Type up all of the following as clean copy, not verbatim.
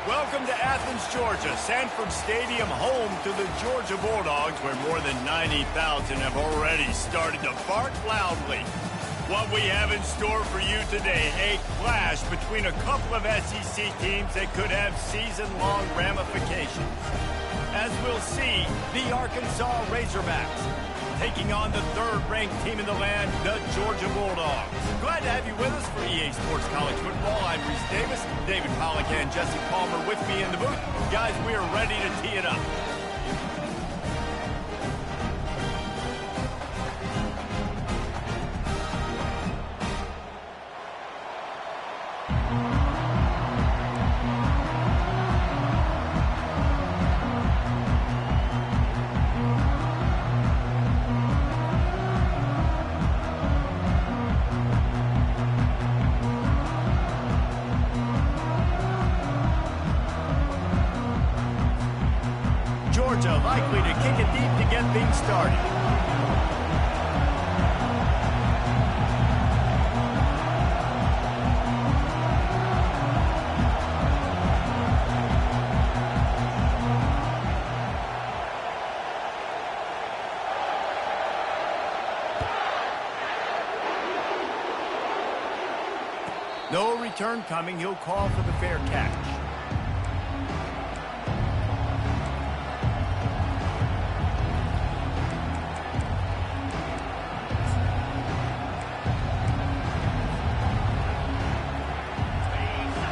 Welcome to Athens, Georgia, Sanford Stadium, home to the Georgia Bulldogs, where more than 90,000 have already started to bark loudly. What we have in store for you today, a clash between a couple of SEC teams that could have season-long ramifications. As we'll see, the Arkansas Razorbacks taking on the third-ranked team in the land, the Georgia Bulldogs. Glad to have you with us for EA Sports College Football. I'm Reese Davis, David Pollack and Jesse Palmer with me in the booth. Guys, we are ready to tee it up. Georgia likely to kick it deep to get things started. No return coming. He'll call for the fair catch.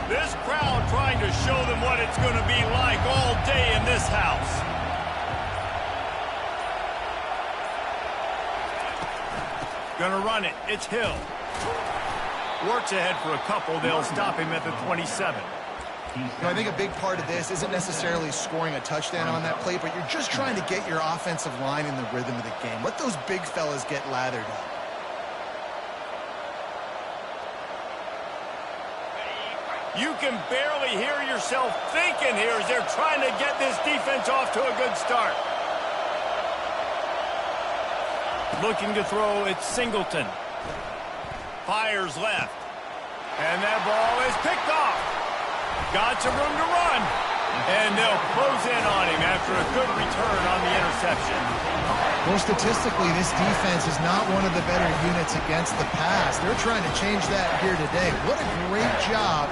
This crowd trying to show them what it's going to be like all day in this house. Gonna run it. It's Hill. Works ahead for a couple. They'll stop him at the 27. I think a big part of this isn't necessarily scoring a touchdown on that play, but you're just trying to get your offensive line in the rhythm of the game. Let those big fellas get lathered up. You can barely hear yourself thinking here as they're trying to get this defense off to a good start. Looking to throw, it's Singleton. Fires left. And that ball is picked off. Got some room to run. And they'll close in on him after a good return on the interception. Well, statistically, this defense is not one of the better units against the pass. They're trying to change that here today. What a great job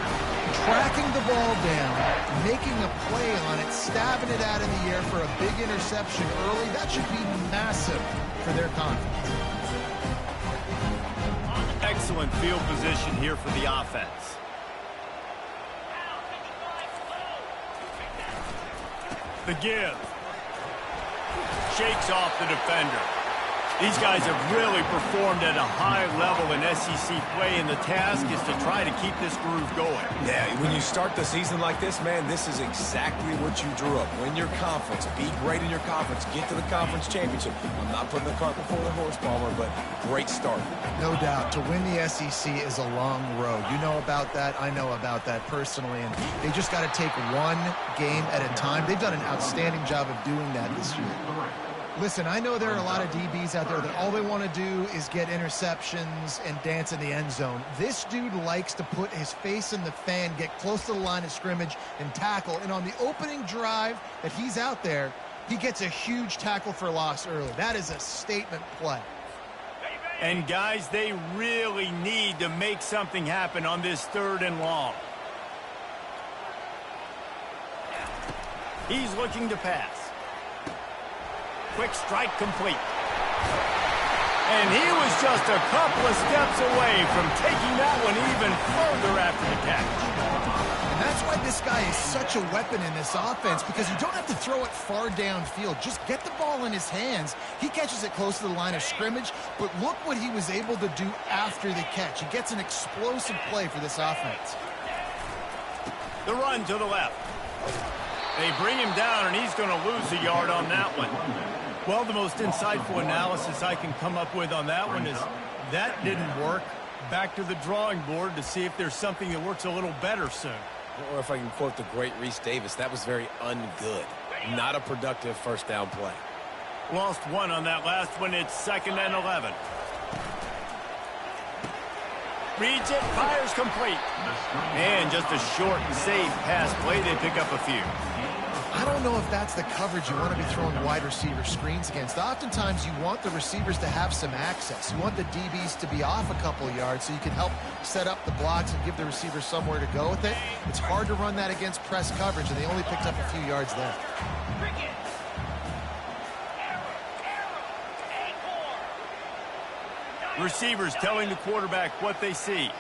tracking the ball down, making a play on it, stabbing it out in the air for a big interception early. That should be massive for their confidence. Excellent field position here for the offense. The give. Shakes off the defender. These guys have really performed at a high level in SEC play, and the task is to try to keep this groove going. Yeah, when you start the season like this, man, this is exactly what you drew up. Win your conference, be great in your conference, get to the conference championship. I'm not putting the cart before the horse, Palmer, but great start. No doubt. To win the SEC is a long road. You know about that. I know about that personally, and they just got to take one game at a time. They've done an outstanding job of doing that this year. Listen, I know there are a lot of DBs out there that all they want to do is get interceptions and dance in the end zone. This dude likes to put his face in the fan, get close to the line of scrimmage, and tackle. And on the opening drive that he's out there, he gets a huge tackle for loss early. That is a statement play. And, guys, they really need to make something happen on this 3rd and long. He's looking to pass. Quick strike complete. And he was just a couple of steps away from taking that one even further after the catch. And that's why this guy is such a weapon in this offense, because you don't have to throw it far downfield. Just get the ball in his hands. He catches it close to the line of scrimmage, but look what he was able to do after the catch. He gets an explosive play for this offense. The run to the left. They bring him down, and he's going to lose a yard on that one. Well, the most insightful analysis I can come up with on that one is that didn't work. Back to the drawing board to see if there's something that works a little better soon. Or if I can quote the great Reese Davis, that was very ungood. Not a productive first down play. Lost one on that last one. It's 2nd and 11. Reads it, fires complete. And just a short and safe pass play. They pick up a few. I don't know if that's the coverage you want to be throwing wide receiver screens against. Oftentimes, you want the receivers to have some access. You want the DBs to be off a couple yards so you can help set up the blocks and give the receiver somewhere to go with it. It's hard to run that against press coverage, and they only picked up a few yards there. Receivers telling the quarterback what they see.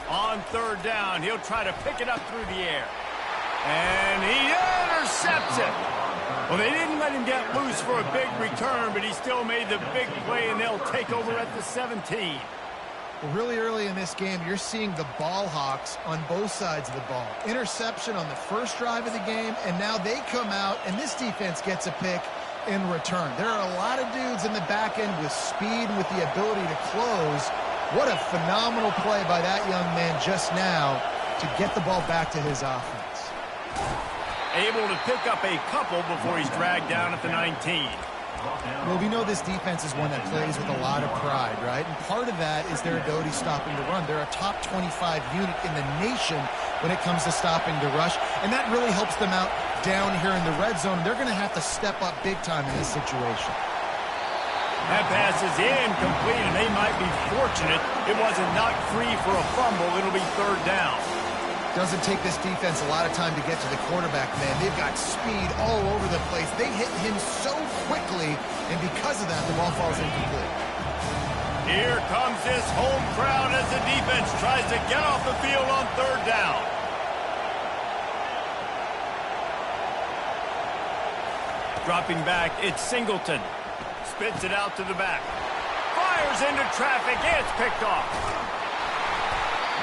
On third down, he'll try to pick it up through the air. And he intercepts it. Well, they didn't let him get loose for a big return, but he still made the big play, and they'll take over at the 17. Well, really early in this game, you're seeing the ball hawks on both sides of the ball. Interception on the first drive of the game, and now they come out, and this defense gets a pick in return. There are a lot of dudes in the back end with speed and with the ability to close. What a phenomenal play by that young man just now to get the ball back to his offense. Able to pick up a couple before he's dragged down at the 19. Well, we know this defense is one that plays with a lot of pride, right? And part of that is their ability stopping the run. They're a top 25 unit in the nation when it comes to stopping the rush, and that really helps them out down here in the red zone. They're going to have to step up big time in this situation. That pass is incomplete, and they might be fortunate it wasn't knocked free for a fumble. It'll be third down. Doesn't take this defense a lot of time to get to the quarterback, man. They've got speed all over the place. They hit him so quickly, and because of that, the ball falls incomplete. Here comes this home crowd as the defense tries to get off the field on third down. Dropping back, it's Singleton. Spits it out to the back. Fires into traffic. It's picked off.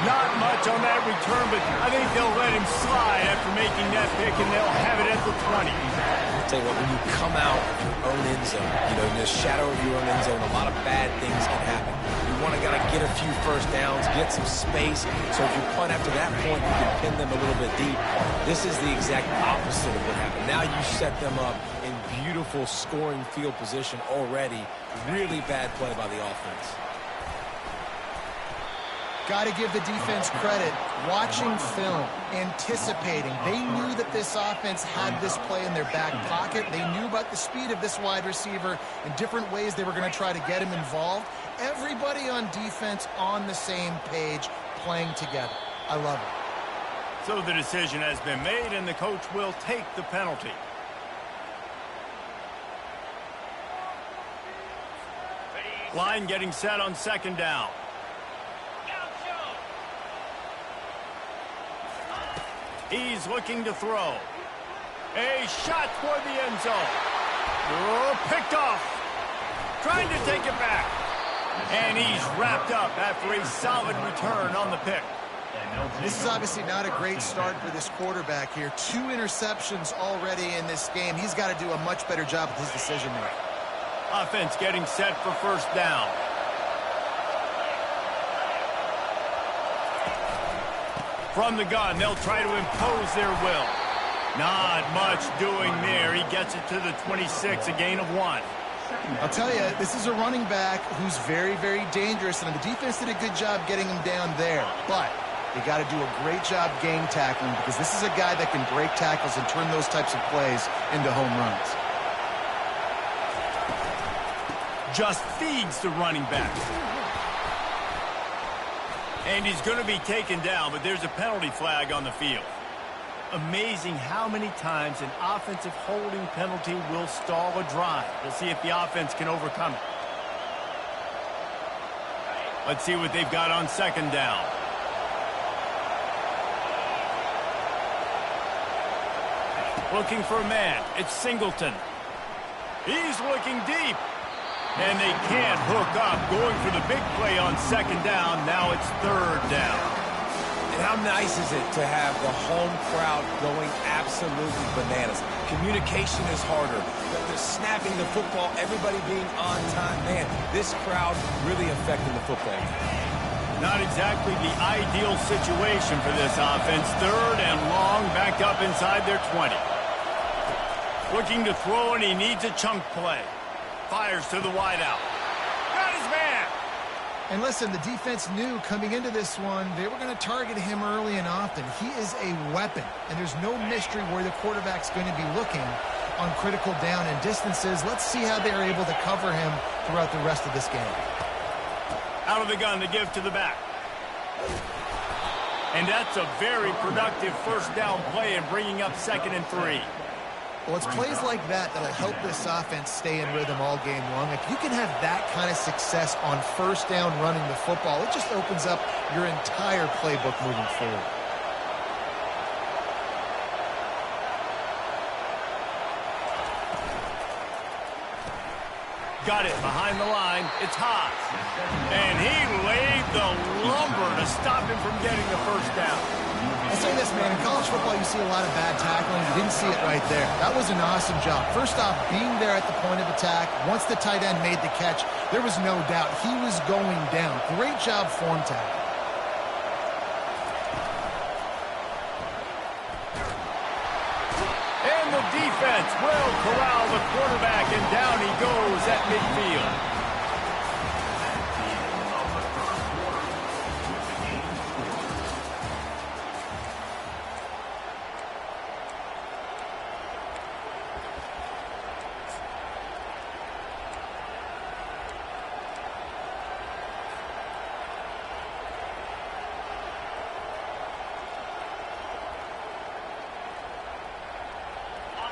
Not much on that return, but I think they'll let him slide after making that pick, and they'll have it at the 20. I'll tell you what, when you come out of your own end zone, in the shadow of your own end zone, a lot of bad things can happen. You want to get a few first downs, get some space, so if you punt after that point, you can pin them a little bit deep. This is the exact opposite of what happened. Now you set them up in beautiful scoring field position already. Really bad play by the offense. Got to give the defense credit. Watching film, anticipating. They knew that this offense had this play in their back pocket. They knew about the speed of this wide receiver and different ways they were going to try to get him involved. Everybody on defense on the same page, playing together. I love it. So the decision has been made, and the coach will take the penalty. Line getting set on second down. He's looking to throw. A shot for the end zone. Oh, picked off. Trying to take it back. And he's wrapped up after a solid return on the pick. This is obviously not a great start for this quarterback here. 2 interceptions already in this game. He's got to do a much better job with his decision making. Offense getting set for first down. From the gun, they'll try to impose their will. Not much doing there. He gets it to the 26, a gain of 1. I'll tell you, this is a running back who's very, very dangerous, and the defense did a good job getting him down there. But they got to do a great job game tackling, because this is a guy that can break tackles and turn those types of plays into home runs. Just feeds the running back. And he's going to be taken down, but there's a penalty flag on the field. Amazing how many times an offensive holding penalty will stall a drive. We'll see if the offense can overcome it. Let's see what they've got on second down. Looking for a man. It's Singleton. He's looking deep. And they can't hook up, going for the big play on second down. Now it's third down. And how nice is it to have the home crowd going absolutely bananas? Communication is harder. The snapping the football, everybody being on time. Man, this crowd really affecting the football. Not exactly the ideal situation for this offense. Third and long, backed up inside their 20. Looking to throw, and he needs a chunk play. Fires to the wideout. Got his man. And listen, the defense knew coming into this one, they were going to target him early and often. He is a weapon, and there's no mystery where the quarterback's going to be looking on critical down and distances. Let's see how they're able to cover him throughout the rest of this game. Out of the gun to give to the back. And that's a very productive first down play and bringing up 2nd and 3. Well, it's plays like that that'll help this offense stay in rhythm all game long. If you can have that kind of success on first down running the football, it just opens up your entire playbook moving forward. Got it behind the line. It's Haas. And he laid the lumber to stop him from getting the first down. I'll say this, man. In college football, you see a lot of bad tackling. You didn't see it right there. That was an awesome job. First off, being there at the point of attack. Once the tight end made the catch, there was no doubt he was going down. Great job form tackle. And the defense will corral the quarterback, and down he goes at midfield.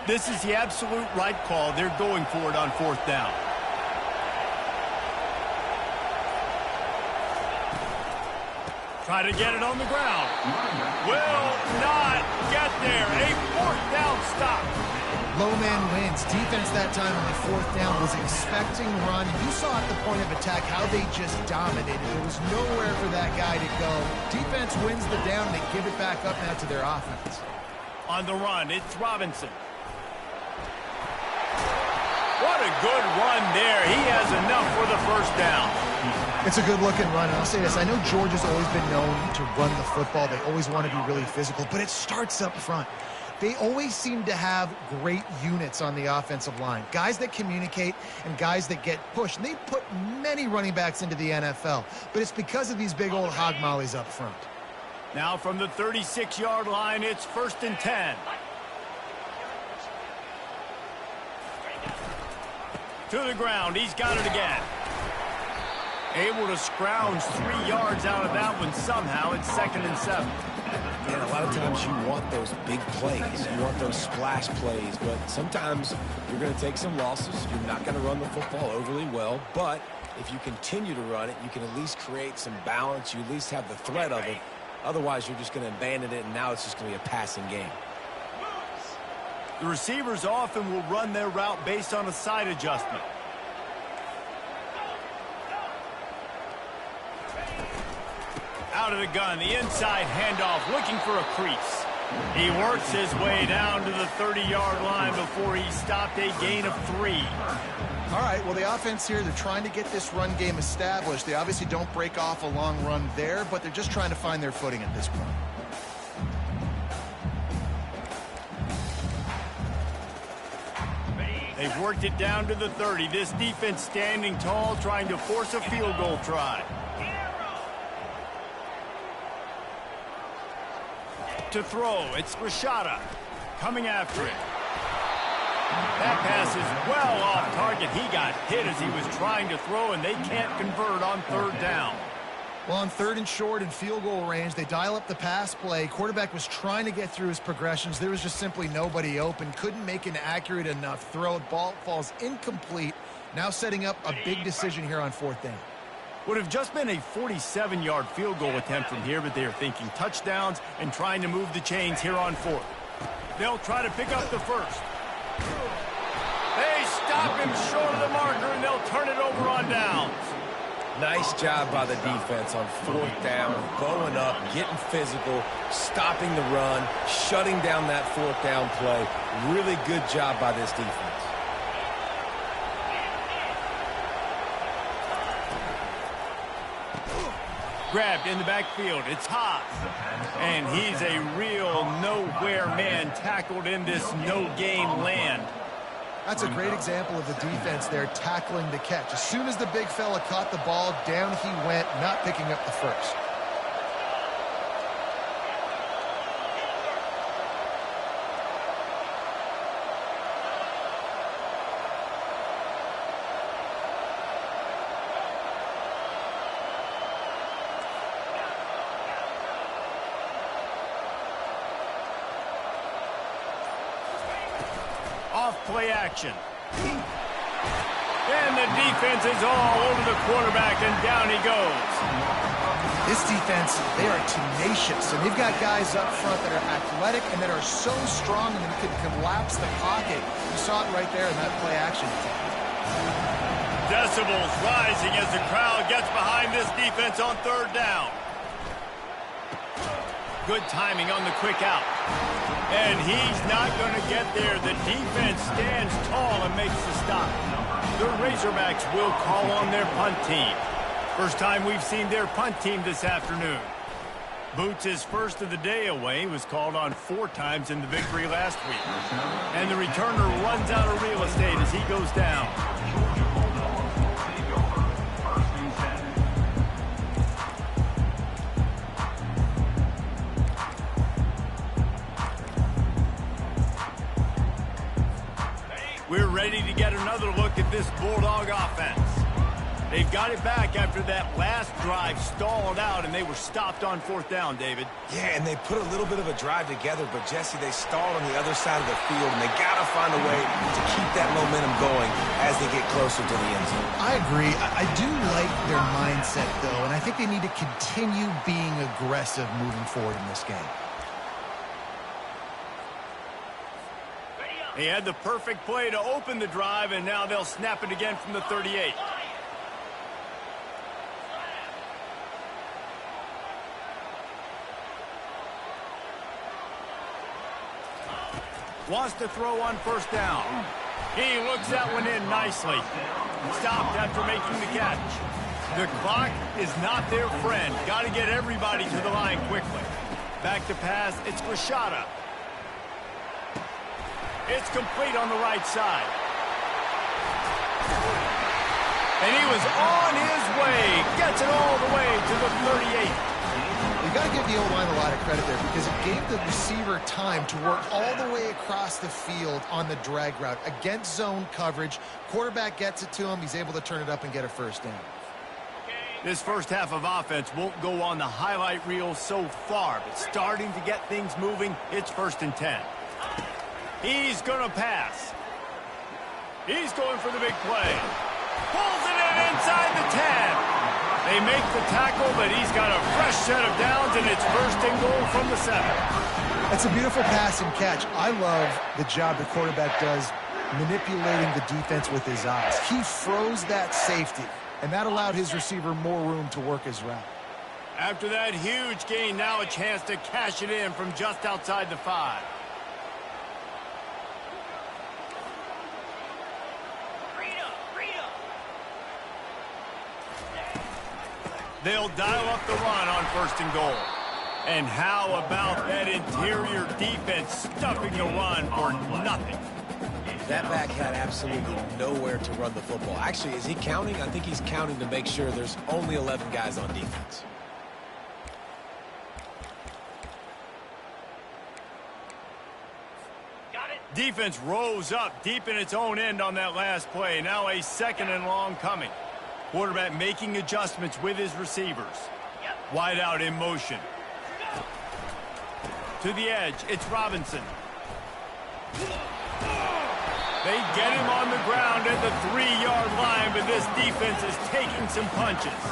This is the absolute right call. They're going for it on 4th down. Try to get it on the ground. Will not get there. A 4th down stop. Low man wins. Defense that time on the 4th down was expecting run. You saw at the point of attack how they just dominated. There was nowhere for that guy to go. Defense wins the down. They give it back up now to their offense. On the run, it's Robinson. What a good run there. He has enough for the first down. It's a good-looking run, and I'll say this. I know Georgia's always been known to run the football. They always want to be really physical, but it starts up front. They always seem to have great units on the offensive line. Guys that communicate and guys that get pushed. And they put many running backs into the NFL, but it's because of these big old hog mollies up front. Now from the 36-yard line, it's 1st and 10. To the ground. He's got it again. Able to scrounge 3 yards out of that one somehow. It's 2nd and 7. And a lot of times you want those big plays. You want those splash plays. But sometimes you're going to take some losses. You're not going to run the football overly well. But if you continue to run it, you can at least create some balance. You at least have the threat of it. Otherwise, you're just going to abandon it, and now it's just going to be a passing game. The receivers often will run their route based on a side adjustment. Out of the gun, the inside handoff, looking for a crease. He works his way down to the 30-yard line before he stopped, a gain of 3. All right, well, the offense here, they're trying to get this run game established. They obviously don't break off a long run there, but they're just trying to find their footing at this point. They've worked it down to the 30. This defense standing tall, trying to force a field goal try. To throw, it's Rashada coming after it. That pass is well off target. He got hit as he was trying to throw, and they can't convert on 3rd down. Well, on 3rd and short and field goal range, they dial up the pass play. Quarterback was trying to get through his progressions. There was just simply nobody open. Couldn't make an accurate enough throw. Ball falls incomplete. Now setting up a big decision here on 4th down. Would have just been a 47-yard field goal attempt from here, but they are thinking touchdowns and trying to move the chains here on 4th. They'll try to pick up the first. They stop him short of the marker, and they'll turn it over on downs. Nice job by the defense on 4th down, going up, getting physical, stopping the run, shutting down that 4th down play. Really good job by this defense. Grabbed in the backfield. It's Haas. And he's a real nowhere man, tackled in this no-game land. That's a great example of the defense there tackling the catch. As soon as the big fella caught the ball, down he went, not picking up the first. Off-play action. And the defense is all over the quarterback, and down he goes. This defense, they are tenacious, and they've got guys up front that are athletic and that are so strong and can collapse the pocket. You saw it right there in that play action. Decibels rising as the crowd gets behind this defense on third down. Good timing on the quick out. And he's not going to get there. The defense stands tall and makes the stop. The Razorbacks will call on their punt team. First time we've seen their punt team this afternoon. Boots' first of the day away was called on 4 times in the victory last week. And the returner runs out of real estate as he goes down. We're ready to get another look at this Bulldog offense. They've got it back after that last drive stalled out, and they were stopped on 4th down, David. Yeah, and they put a little bit of a drive together, but, Jesse, they stalled on the other side of the field, and they got to find a way to keep that momentum going as they get closer to the end zone. I agree. I do like their mindset, though, and I think they need to continue being aggressive moving forward in this game. They had the perfect play to open the drive, and now they'll snap it again from the 38. Wants to throw on 1st down. He looks that one in nicely. Stopped after making the catch. The clock is not their friend. Got to get everybody to the line quickly. Back to pass. It's Rashada. It's complete on the right side. And he was on his way. Gets it all the way to the 38. You've got to give the O-line a lot of credit there because it gave the receiver time to work all the way across the field on the drag route. Against zone coverage, quarterback gets it to him. He's able to turn it up and get a 1st down. This first half of offense won't go on the highlight reel so far, but starting to get things moving, it's 1st and 10. He's going to pass. He's going for the big play. Pulls it in inside the 10. They make the tackle, but he's got a fresh set of downs, and it's 1st and goal from the 7. That's a beautiful pass and catch. I love the job the quarterback does manipulating the defense with his eyes. He froze that safety, and that allowed his receiver more room to work his route. After that huge gain, now a chance to cash it in from just outside the 5. They'll dial up the run on 1st and goal. And how about that interior defense stuffing the run for nothing? That back had absolutely nowhere to run the football. Actually, is he counting? I think he's counting to make sure there's only 11 guys on defense. Defense rose up deep in its own end on that last play. Now a 2nd and long coming. Quarterback making adjustments with his receivers. Wide out in motion. To the edge, it's Robinson. They get him on the ground at the 3-yard line, but this defense is taking some punches.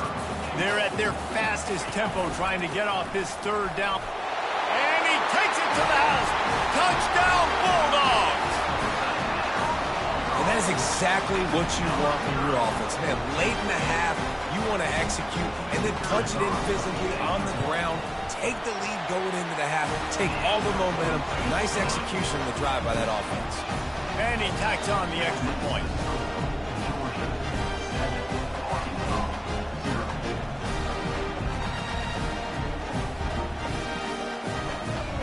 They're at their fastest tempo trying to get off this 3rd down. And he takes it to the house. Touchdown, Bulldogs! And that is exactly what you want from your offense. Man, late in the half, you want to execute and then punch it in physically on the ground. Take the lead going into the half. Take all the momentum. Nice execution on the drive by that offense. And he tacks on the extra point.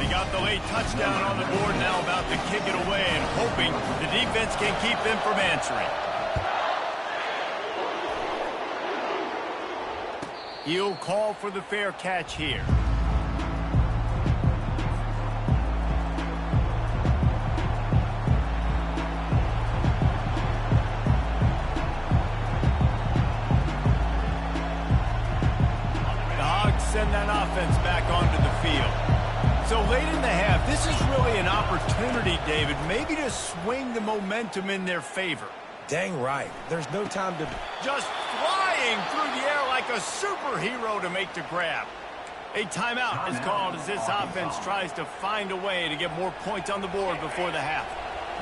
They got the late touchdown on the board, now about to kick it away and hoping the defense can keep them from answering. He'll call for the fair catch here. Send that offense back onto the field. So late in the half, this is really an opportunity, David, maybe to swing the momentum in their favor. Dang right. There's no time to... Just flying through the air like a superhero to make the grab. A timeout is called as this offense tries to find a way to get more points on the board before the half.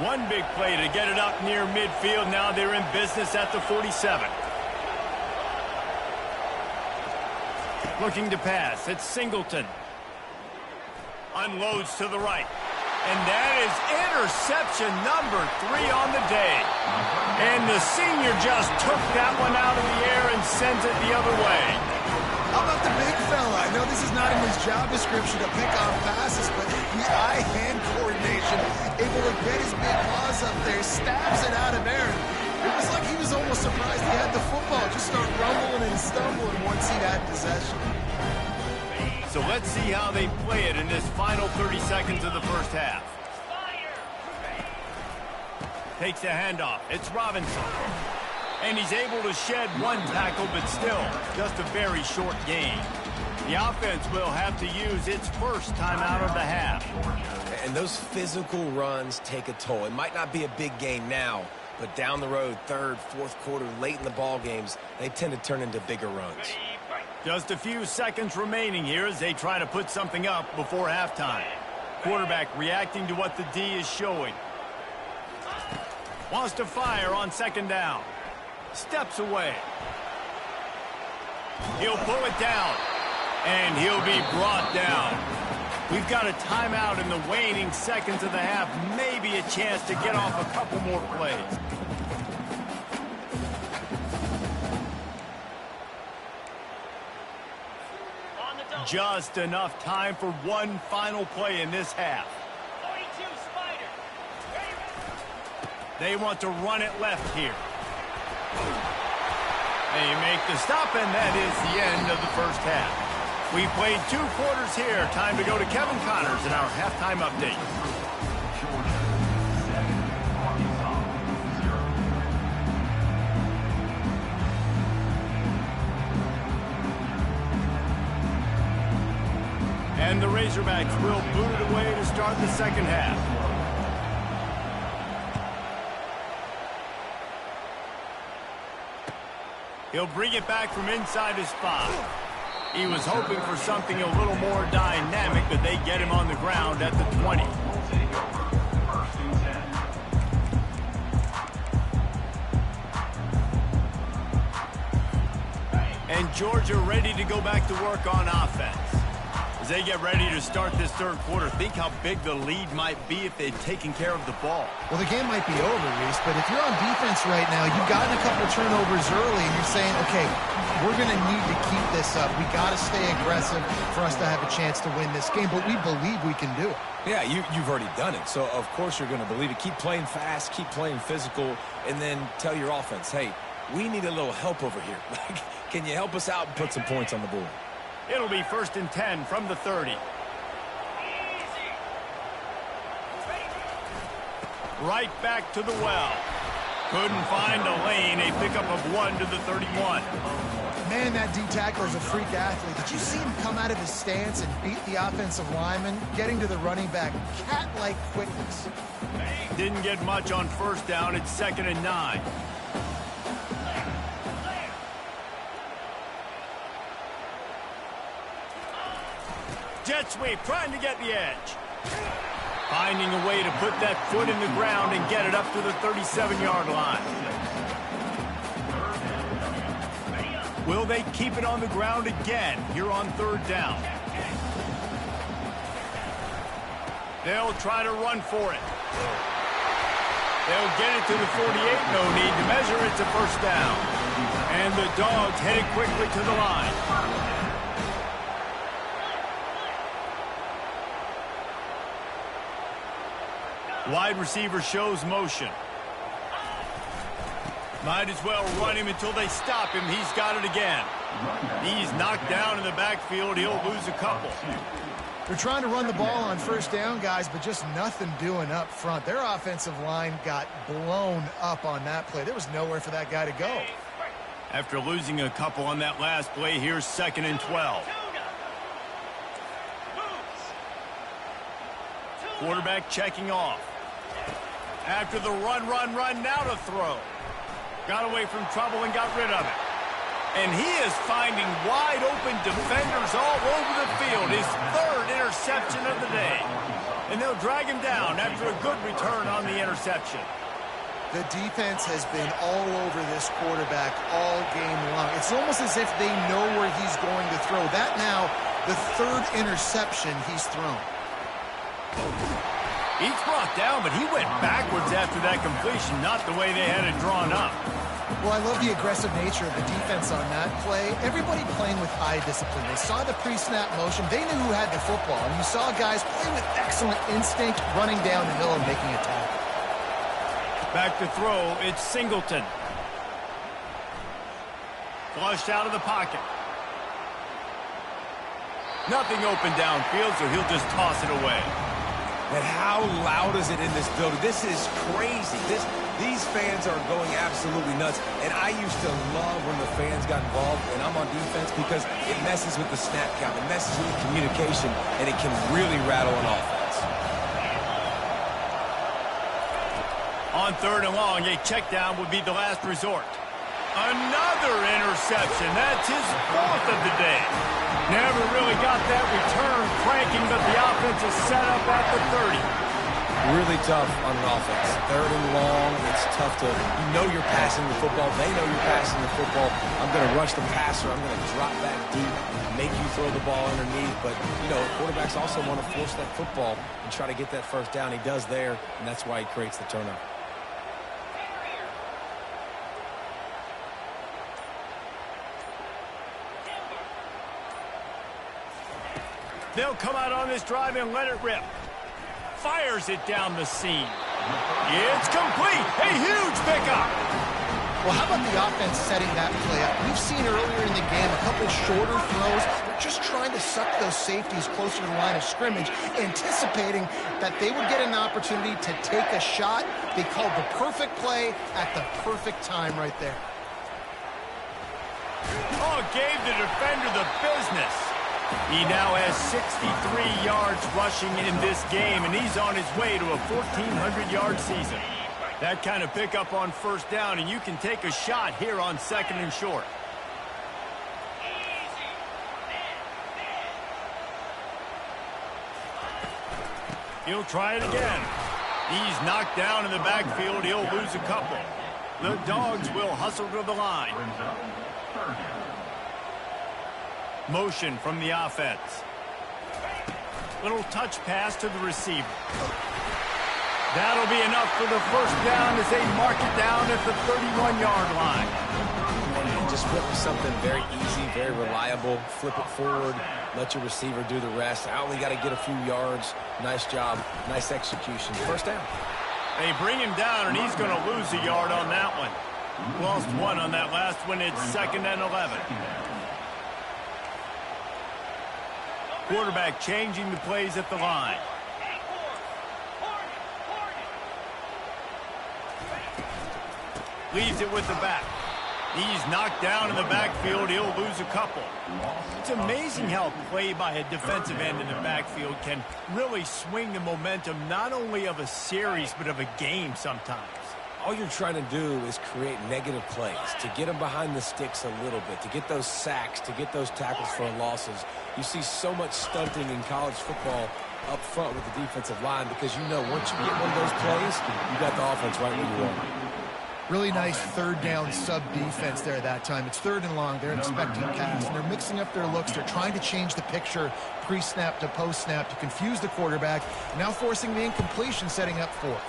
One big play to get it up near midfield. Now they're in business at the 47. Looking to pass. It's Singleton. Unloads to the right. And that is interception number 3 on the day. And the senior just took that one out of the air and sends it the other way. How about the big fella? I know this is not in his job description to pick on passes, but the eye-hand coordination, able to get his big paws up there, stabs it out of air. It was like he was almost surprised he had the football. Just start rumbling and stumbling once he had possession. So let's see how they play it in this final 30 seconds of the first half. Takes the handoff. It's Robinson. And he's able to shed one tackle, but still just a very short gain. The offense will have to use its first timeout of the half. And those physical runs take a toll. It might not be a big gain now, but down the road, third, fourth quarter, late in the ball games, they tend to turn into bigger runs. Just a few seconds remaining here as they try to put something up before halftime. Quarterback reacting to what the D is showing. Wants to fire on second down. Steps away. He'll pull it down. And he'll be brought down. We've got a timeout in the waning seconds of the half. Maybe a chance to get off a couple more plays. Just enough time for one final play in this half. They want to run it left here. They make the stop, and that is the end of the first half. We played 2 quarters here. Time to go to Kevin Connors in our halftime update. And the Razorbacks will boot it away to start the second half. He'll bring it back from inside his spot. He was hoping for something a little more dynamic, but they get him on the ground at the 20. And Georgia ready to go back to work on offense. As they get ready to start this third quarter, think how big the lead might be if they'd taken care of the ball. Well, the game might be over, Reese, but if you're on defense right now, you've gotten a couple turnovers early, and you're saying, okay, we're going to need to keep this up. We got to stay aggressive for us to have a chance to win this game, but we believe we can do it. Yeah, you've already done it, so of course you're going to believe it. Keep playing fast, keep playing physical, and then tell your offense, hey, we need a little help over here. Can you help us out and put some points on the board? It'll be 1st and 10 from the 30. Right back to the well. Couldn't find a lane. A pickup of 1 to the 31. Man, that D tackler is a freak athlete. Did you see him come out of his stance and beat the offensive lineman, getting to the running back? Cat-like quickness. Didn't get much on first down. It's 2nd and 9. Jet sweep, trying to get the edge. Finding a way to put that foot in the ground and get it up to the 37-yard line. Will they keep it on the ground again here on 3rd down? They'll try to run for it. They'll get it to the 48. No need to measure. It's a 1st down. And the Dogs headed quickly to the line. Wide receiver shows motion. Might as well run him until they stop him. He's got it again. He's knocked down in the backfield. He'll lose a couple. They're trying to run the ball on first down, guys, but just nothing doing up front. Their offensive line got blown up on that play. There was nowhere for that guy to go. After losing a couple on that last play, here's 2nd and 12. Quarterback checking off. After the run, now to throw. Got away from trouble and got rid of it. And he is finding wide open defenders all over the field. His 3rd interception of the day. And they'll drag him down after a good return on the interception. The defense has been all over this quarterback all game long. It's almost as if they know where he's going to throw. That now, the 3rd interception he's thrown. He's brought down, but he went backwards after that completion, not the way they had it drawn up. Well, I love the aggressive nature of the defense on that play. Everybody playing with eye discipline. They saw the pre-snap motion. They knew who had the football. And you saw guys play with excellent instinct, running down the hill and making a tackle. Back to throw, it's Singleton. Flushed out of the pocket. Nothing open downfield, so he'll just toss it away. And how loud is it in this building? This is crazy. These fans are going absolutely nuts. And I used to love when the fans got involved, and I'm on defense, because it messes with the snap count. It messes with the communication, and it can really rattle an offense. On 3rd and long, a check down would be the last resort. Another interception. That's his 4th of the day. Never really got that return cranking, but the offense is set up at the 30. Really tough on an offense. 3rd and long, it's tough to, you know you're passing the football. They know you're passing the football. I'm going to rush the passer. I'm going to drop back deep, make you throw the ball underneath. But, you know, quarterbacks also want to force that football and try to get that first down. He does there, and that's why he creates the turnover. They'll come out on this drive and let it rip. Fires it down the seam. It's complete. A huge pickup. Well, how about the offense setting that play up? We've seen earlier in the game a couple shorter throws. They're just trying to suck those safeties closer to the line of scrimmage, anticipating that they would get an opportunity to take a shot. They called the perfect play at the perfect time right there. Oh, gave the defender the business. He now has 63 yards rushing in this game, and he's on his way to a 1,400-yard season. That kind of pickup on first down, and you can take a shot here on 2nd and short. He'll try it again. He's knocked down in the backfield. He'll lose a couple. The Dogs will hustle to the line. Motion from the offense. Little touch pass to the receiver. That'll be enough for the first down as they mark it down at the 31-yard line. And just flip something very easy, very reliable. Flip it forward. Let your receiver do the rest. I only got to get a few yards. Nice job. Nice execution. First down. They bring him down, and he's going to lose a yard on that one. Lost 1 on that last one. It's 2nd and 11. Quarterback changing the plays at the line. Leaves it with the back. He's knocked down in the backfield. He'll lose a couple. It's amazing how play by a defensive end in the backfield can really swing the momentum not only of a series but of a game sometimes. All you're trying to do is create negative plays, to get them behind the sticks a little bit, to get those sacks, to get those tackles for losses. You see so much stunting in college football up front with the defensive line because you know once you get one of those plays, you got the offense right where you want. Really nice third down sub-defense there that time. It's 3rd and long. They're expecting pass, and they're mixing up their looks. They're trying to change the picture pre-snap to post-snap to confuse the quarterback, now forcing the incompletion, setting up 4th.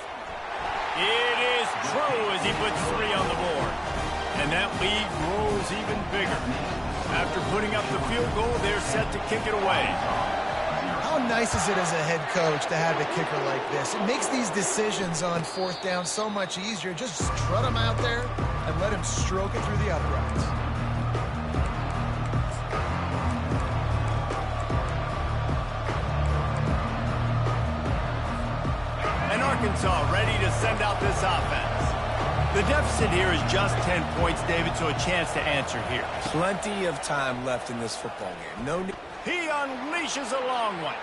It is true as he puts 3 on the board. And that lead grows even bigger. After putting up the field goal, they're set to kick it away. How nice is it as a head coach to have a kicker like this? It makes these decisions on fourth down so much easier. Just strut him out there and let him stroke it through the uprights. And Arkansas ready to send out this offense. The deficit here is just 10 points, David, so a chance to answer here. Plenty of time left in this football game. No need. He unleashes a long one.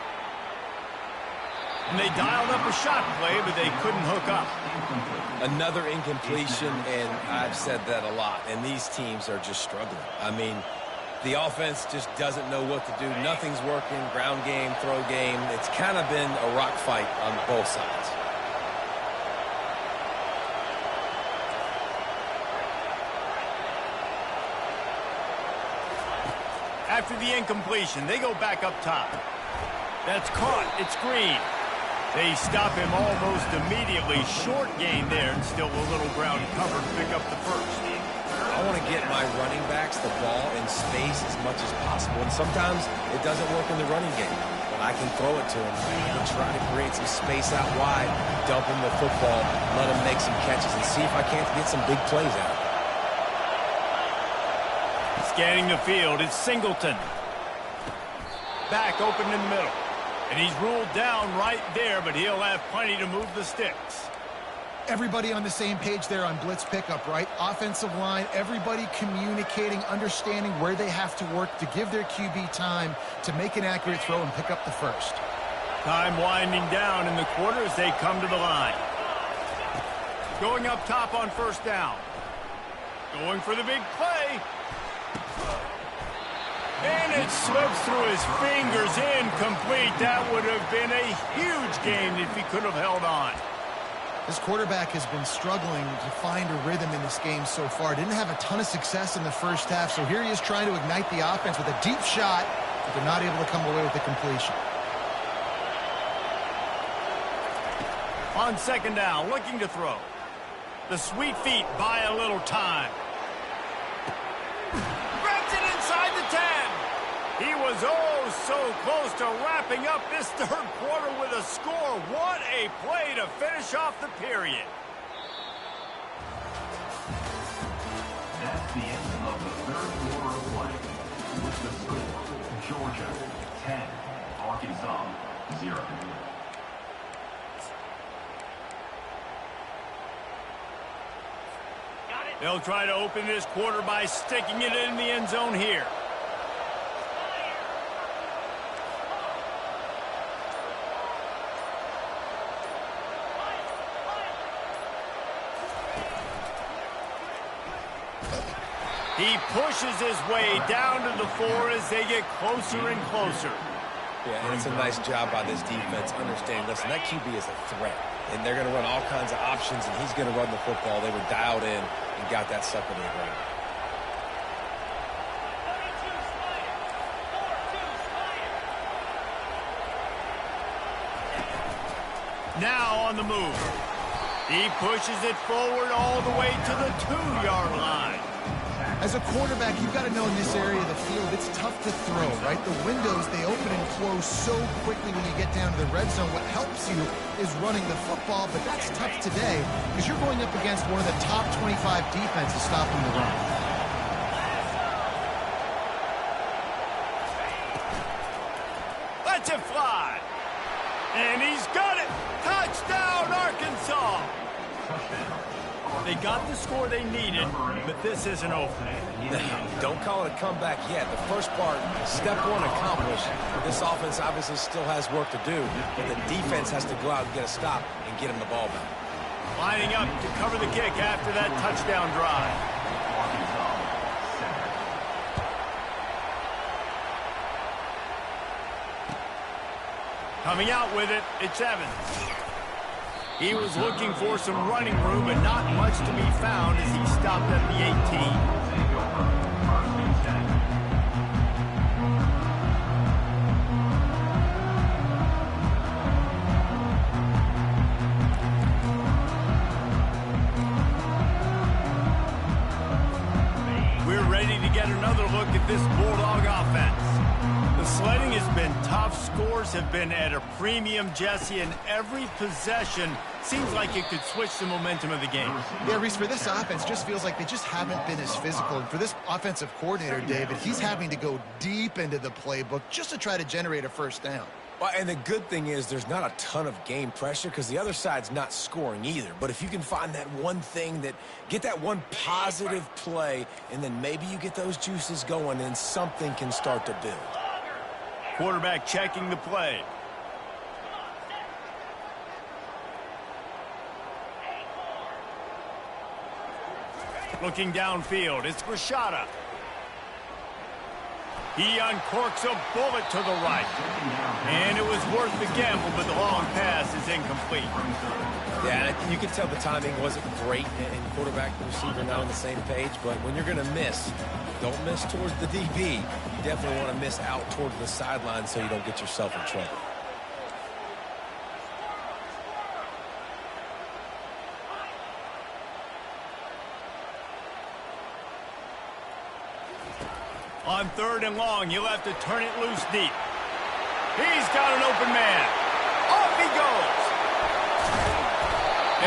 And they dialed up a shot play, but they couldn't hook up. Another incompletion, and I've said that a lot, and these teams are just struggling. I mean, the offense just doesn't know what to do. Nothing's working. Ground game, throw game. It's kind of been a rock fight on both sides. After the incompletion, they go back up top. That's caught. It's Green. They stop him almost immediately. Short gain there, and still a little ground cover to pick up the first. I want to get my running backs the ball in space as much as possible, and sometimes it doesn't work in the running game. But I can throw it to him. I can try to create some space out wide, dump him the football, let him make some catches, and see if I can't get some big plays out of it. Scanning the field, it's Singleton. Back open in the middle. And he's ruled down right there, but he'll have plenty to move the sticks. Everybody on the same page there on blitz pickup, right? Offensive line, everybody communicating, understanding where they have to work to give their QB time to make an accurate throw and pick up the first. Time winding down in the quarter as they come to the line. Going up top on first down. Going for the big play. And it slips through his fingers, incomplete. That would have been a huge gain if he could have held on. This quarterback has been struggling to find a rhythm in this game so far. Didn't have a ton of success in the first half, so here he is trying to ignite the offense with a deep shot, but they're not able to come away with the completion. On second down, looking to throw. The sweet feet buy a little time. Grabs it inside the 10. He was oh so close to wrapping up this third quarter with a score. What a play to finish off the period. That's the end of the third quarter of play. With the score, Georgia 10, Arkansas 0. They'll try to open this quarter by sticking it in the end zone here. He pushes his way down to the 4 as they get closer and closer. Yeah, and it's a nice job by this defense. Understand, listen, that QB is a threat. And they're going to run all kinds of options, and he's going to run the football. They were dialed in and got that sucker to the ground. Now on the move. He pushes it forward all the way to the 2-yard line. As a quarterback, you've got to know in this area of the field, it's tough to throw, right? The windows, they open and close so quickly when you get down to the red zone. What helps you is running the football, but that's tough today because you're going up against one of the top 25 defenses stopping the run. Lets it fly. And he's got it. Touchdown, Arkansas. They got the score they needed, but this isn't over. Don't call it a comeback yet. The first part, step one accomplished. This offense obviously still has work to do, but the defense has to go out and get a stop and get him the ball back. Lining up to cover the kick after that touchdown drive. Coming out with it, it's Evans. He was looking for some running room, but not much to be found as he stopped at the 18. We're ready to get another look at this Bulldog offense. The sledding has been tough scores have been at a premium, Jesse, and every possession seems like it could switch the momentum of the game. Yeah, Reese, for this offense, just feels like they just haven't been as physical. And for this offensive coordinator, David, he's having to go deep into the playbook just to try to generate a first down. Well, and the good thing is there's not a ton of game pressure because the other side's not scoring either. But if you can find that one thing, get that one positive play, and then maybe you get those juices going, and something can start to build. Quarterback checking the play. Looking downfield, it's Rashada. He uncorks a bullet to the right. And it was worth the gamble, but the long pass is incomplete. Yeah, you can tell the timing wasn't great, and quarterback and receiver not on the same page, but when you're going to miss, don't miss towards the DB. You definitely want to miss out towards the sideline so you don't get yourself in trouble. On 3rd and long, he'll have to turn it loose deep. He's got an open man. Off he goes.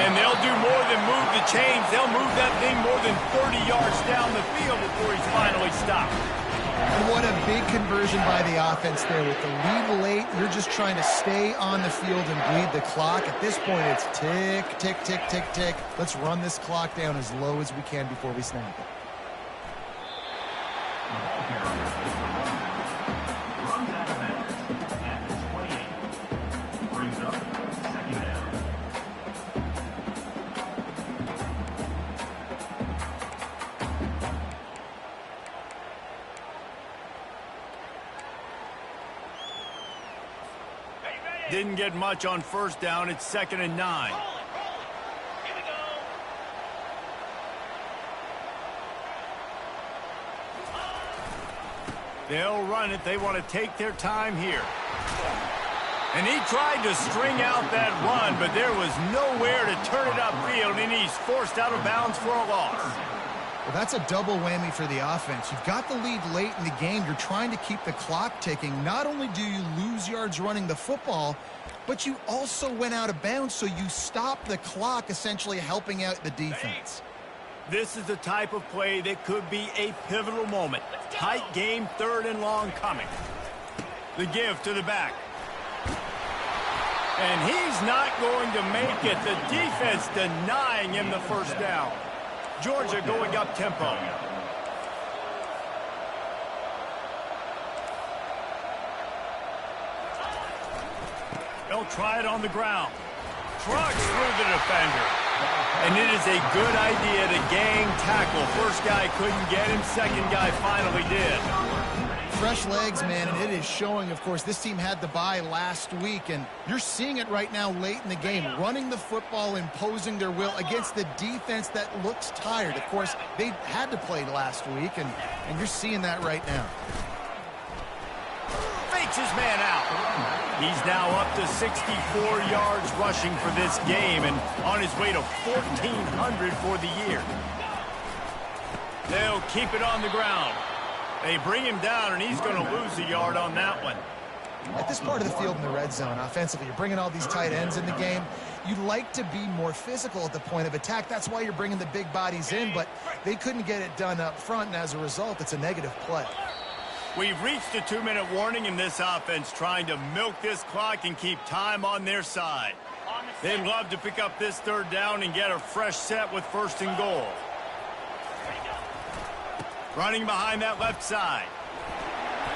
And they'll do more than move the chains. They'll move that thing more than 30 yards down the field before he's finally stopped. And what a big conversion by the offense there. With the lead late, you're just trying to stay on the field and bleed the clock. At this point, it's tick, tick, tick, tick, tick. Let's run this clock down as low as we can before we snap it. Runs out of bounds at the 28. Brings up 2nd down. Didn't get much on 1st down. It's 2nd and 9. They'll run it. They want to take their time here. And he tried to string out that run, but there was nowhere to turn it upfield, and he's forced out of bounds for a loss. Well, that's a double whammy for the offense. You've got the lead late in the game. You're trying to keep the clock ticking. Not only do you lose yards running the football, but you also went out of bounds, so you stop the clock, essentially helping out the defense. This is the type of play that could be a pivotal moment. Tight game, 3rd and long coming. The give to the back. And he's not going to make it. The defense denying him the first down. Georgia going up tempo. They'll try it on the ground. Trucks through the defender. And it is a good idea to gang tackle. First guy couldn't get him. Second guy finally did. Fresh legs, man, and it is showing. Of course, this team had the bye last week, and you're seeing it right now late in the game. Running the football, imposing their will against the defense that looks tired. Of course, they had to play last week, and you're seeing that right now. Fakes his man out. He's now up to 64 yards rushing for this game and on his way to 1,400 for the year. They'll keep it on the ground. They bring him down, and he's going to lose a yard on that one. At this part of the field in the red zone, offensively, you're bringing all these tight ends in the game. You'd like to be more physical at the point of attack. That's why you're bringing the big bodies in, but they couldn't get it done up front, and as a result, it's a negative play. We've reached a 2-minute warning in this offense, trying to milk this clock and keep time on their side. They'd love to pick up this 3rd down and get a fresh set with 1st and goal. Running behind that left side.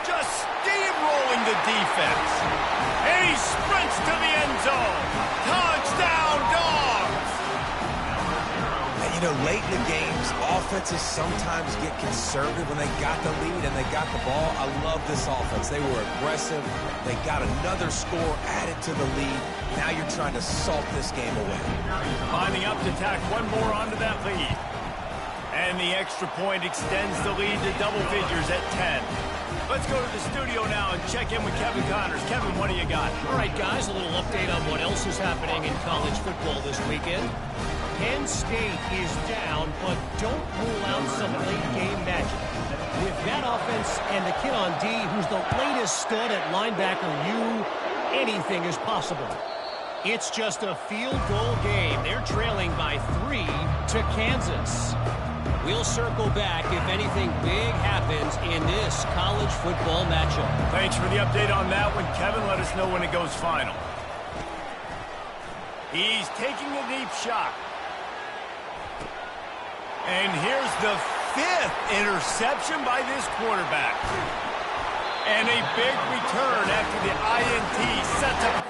Just steamrolling the defense. And he sprints to the end zone. Touchdown, Dogs! And, you know, late in the games, offenses sometimes get conservative when they got the lead and they got the ball. I love this offense. They were aggressive. They got another score added to the lead. Now you're trying to salt this game away. Lining up to tack one more onto that lead. And the extra point extends the lead to double figures at 10. Let's go to the studio now and check in with Kevin Connors. Kevin, what do you got? All right, guys, a little update on what else is happening in college football this weekend. Penn State is down, but don't rule out some late game magic. With that offense and the kid on D, who's the latest a stud at linebacker, anything is possible. It's just a field goal game. They're trailing by 3 to Kansas. We'll circle back if anything big happens in this college football matchup. Thanks for the update on that one, Kevin. Let us know when it goes final. He's taking a deep shot. And here's the 5th interception by this quarterback. And a big return after the INT sets up